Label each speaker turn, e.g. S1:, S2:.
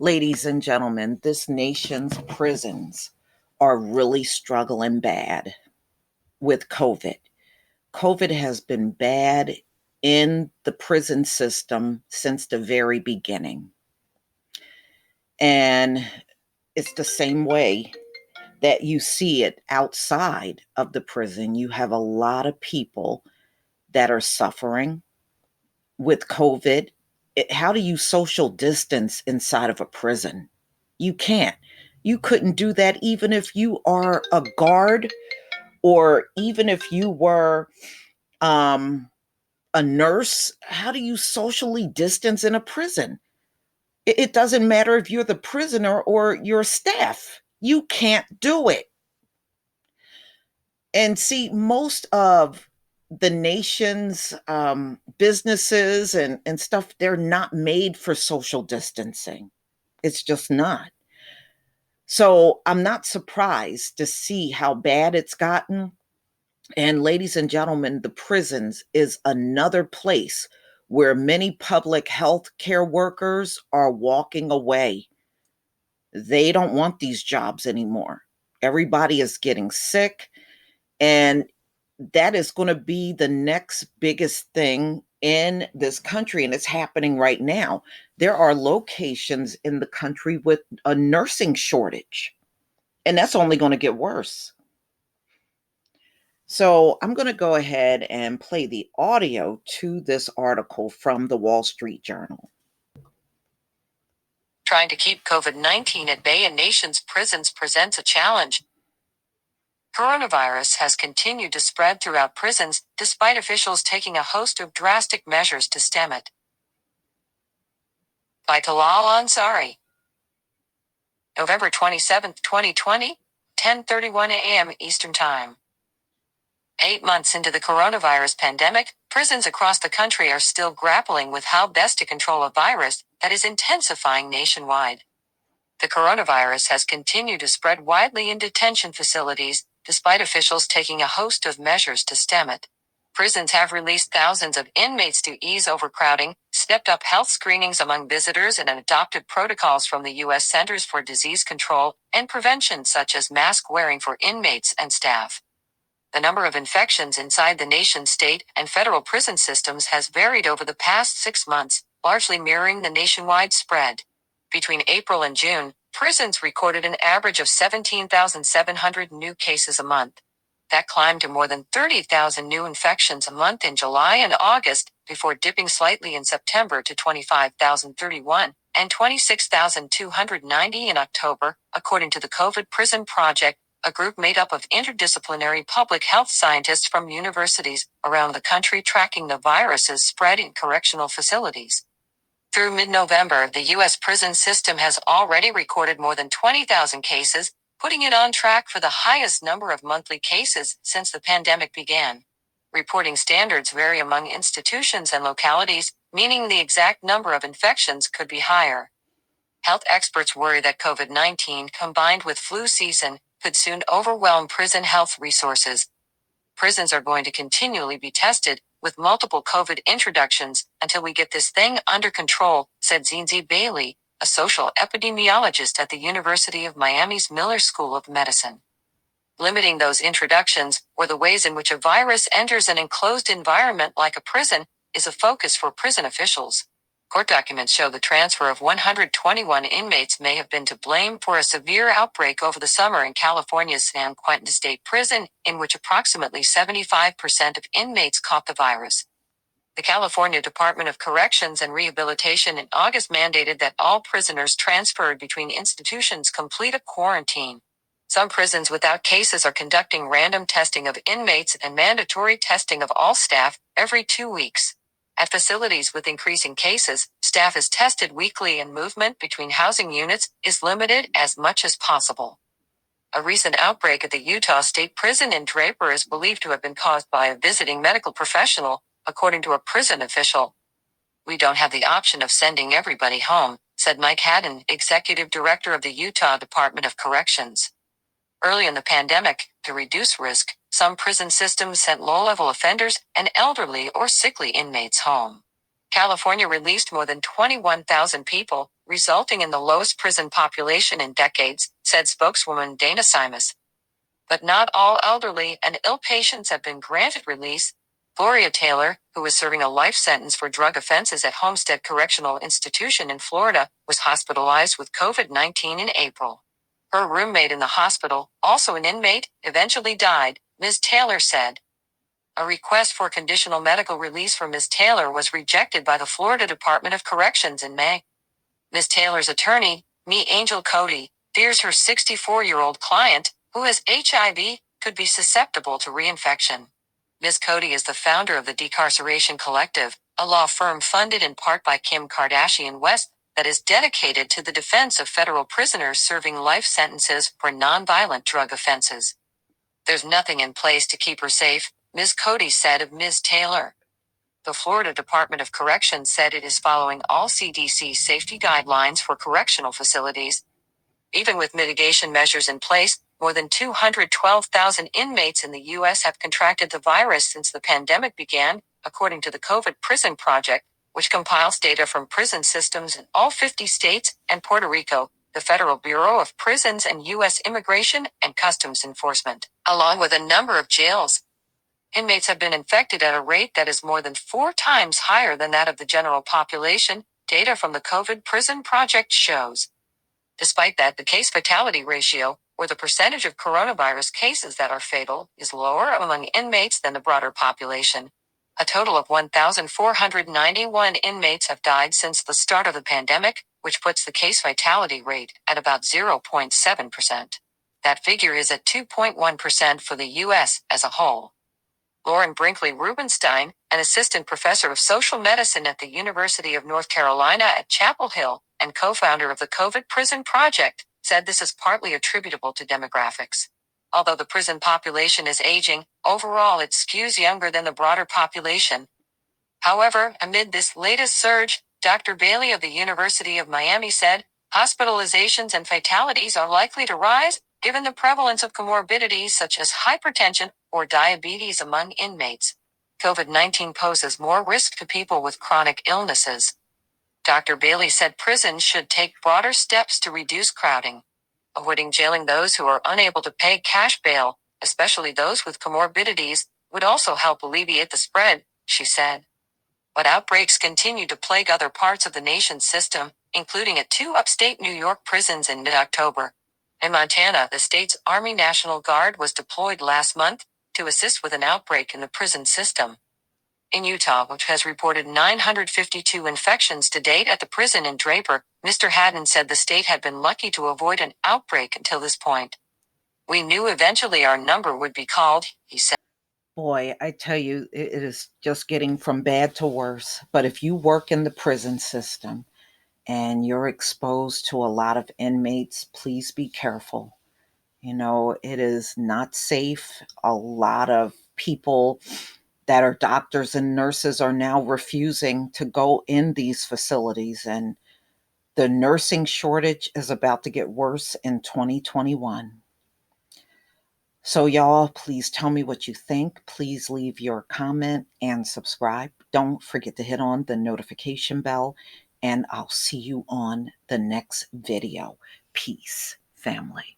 S1: Ladies and gentlemen, this nation's prisons are really struggling bad with COVID. COVID has been bad in the prison system since the very beginning. And it's the same way that you see it outside of the prison. You have a lot of people that are suffering with COVID. How do you social distance inside of a prison? You can't. You couldn't do that even if you are a guard or even if you were um, a nurse. How do you socially distance in a prison? It doesn't matter if you're the prisoner or your staff. You can't do it. And see, most of the nation's businesses and stuff, they're not made for social distancing. It's just not. So I'm not surprised to see how bad it's gotten. And ladies and gentlemen, the prisons is another place where many public health care workers are walking away. They don't want these jobs anymore. Everybody is getting sick. And that is going to be the next biggest thing in this country. And it's happening right now. There are locations in the country with a nursing shortage, and that's only going to get worse. So I'm going to go ahead and play the audio to this article from the Wall Street Journal.
S2: Trying to keep COVID-19 at bay in nation's prisons presents a challenge. Coronavirus has continued to spread throughout prisons, despite officials taking a host of drastic measures to stem it. By Talal Ansari. November 27, 2020, 10:31 a.m. Eastern Time. 8 months into the coronavirus pandemic, prisons across the country are still grappling with how best to control a virus that is intensifying nationwide. The coronavirus has continued to spread widely in detention facilities, despite officials taking a host of measures to stem it. Prisons have released thousands of inmates to ease overcrowding, stepped up health screenings among visitors, and adopted protocols from the U.S. Centers for Disease Control and Prevention, such as mask wearing for inmates and staff. The number of infections inside the nation's state and federal prison systems has varied over the past 6 months, largely mirroring the nationwide spread. Between April and June, prisons recorded an average of 17,700 new cases a month. That climbed to more than 30,000 new infections a month in July and August, before dipping slightly in September to 25,031 and 26,290 in October, according to the COVID Prison Project, a group made up of interdisciplinary public health scientists from universities around the country tracking the virus's spread in correctional facilities. Through mid-November, the U.S. prison system has already recorded more than 20,000 cases, putting it on track for the highest number of monthly cases since the pandemic began. Reporting standards vary among institutions and localities, meaning the exact number of infections could be higher. Health experts worry that COVID-19, combined with flu season, could soon overwhelm prison health resources. Prisons are going to continually be tested, with multiple COVID introductions, until we get this thing under control, said Zinzi Bailey, a social epidemiologist at the University of Miami's Miller School of Medicine. Limiting those introductions, or the ways in which a virus enters an enclosed environment like a prison, is a focus for prison officials. Court documents show the transfer of 121 inmates may have been to blame for a severe outbreak over the summer in California's San Quentin State Prison, in which approximately 75% of inmates caught the virus. The California Department of Corrections and Rehabilitation in August mandated that all prisoners transferred between institutions complete a quarantine. Some prisons without cases are conducting random testing of inmates and mandatory testing of all staff every 2 weeks. At facilities with increasing cases, staff is tested weekly and movement between housing units is limited as much as possible. A recent outbreak at the Utah State Prison in Draper is believed to have been caused by a visiting medical professional, according to a prison official. "We don't have the option of sending everybody home," said Mike Haddon, executive director of the Utah Department of Corrections. Early in the pandemic, to reduce risk, some prison systems sent low-level offenders and elderly or sickly inmates home. California released more than 21,000 people, resulting in the lowest prison population in decades, said spokeswoman Dana Simas. But not all elderly and ill patients have been granted release. Gloria Taylor, who was serving a life sentence for drug offenses at Homestead Correctional Institution in Florida, was hospitalized with COVID-19 in April. Her roommate in the hospital, also an inmate, eventually died, Ms. Taylor said. A request for conditional medical release for Ms. Taylor was rejected by the Florida Department of Corrections in May. Ms. Taylor's attorney, Me Angel Cody, fears her 64-year-old client, who has HIV, could be susceptible to reinfection. Ms. Cody is the founder of the Decarceration Collective, a law firm funded in part by Kim Kardashian West that is dedicated to the defense of federal prisoners serving life sentences for nonviolent drug offenses. There's nothing in place to keep her safe, Ms. Cody said of Ms. Taylor. The Florida Department of Corrections said it is following all CDC safety guidelines for correctional facilities. Even with mitigation measures in place, more than 212,000 inmates in the U.S. have contracted the virus since the pandemic began, according to the COVID Prison Project, which compiles data from prison systems in all 50 states and Puerto Rico, the Federal Bureau of Prisons, and U.S. Immigration and Customs Enforcement, along with a number of jails. Inmates have been infected at a rate that is more than 4 times higher than that of the general population, data from the COVID Prison Project shows. Despite that, the case fatality ratio, or the percentage of coronavirus cases that are fatal, is lower among inmates than the broader population. A total of 1,491 inmates have died since the start of the pandemic, which puts the case fatality rate at about 0.7%. That figure is at 2.1% for the U.S. as a whole. Lauren Brinkley Rubenstein, an assistant professor of social medicine at the University of North Carolina at Chapel Hill and co-founder of the COVID Prison Project, said this is partly attributable to demographics. Although the prison population is aging, overall it skews younger than the broader population. However, amid this latest surge, Dr. Bailey of the University of Miami said, hospitalizations and fatalities are likely to rise, given the prevalence of comorbidities such as hypertension or diabetes among inmates. COVID-19 poses more risk to people with chronic illnesses. Dr. Bailey said prisons should take broader steps to reduce crowding. Avoiding jailing those who are unable to pay cash bail, especially those with comorbidities, would also help alleviate the spread, she said. But outbreaks continue to plague other parts of the nation's system, including at 2 upstate New York prisons in mid-October. In Montana, the state's Army National Guard was deployed last month to assist with an outbreak in the prison system. In Utah, which has reported 952 infections to date at the prison in Draper, Mr. Haddon said the state had been lucky to avoid an outbreak until this point. We knew eventually our number would be called, he said.
S1: Boy, I tell you, it is just getting from bad to worse. But if you work in the prison system and you're exposed to a lot of inmates, please be careful. You know, it is not safe. A lot of people that are doctors and nurses are now refusing to go in these facilities, and the nursing shortage is about to get worse in 2021. So, y'all, please tell me what you think. Please leave your comment and subscribe. Don't forget to hit on the notification bell, and I'll see you on the next video. Peace, family.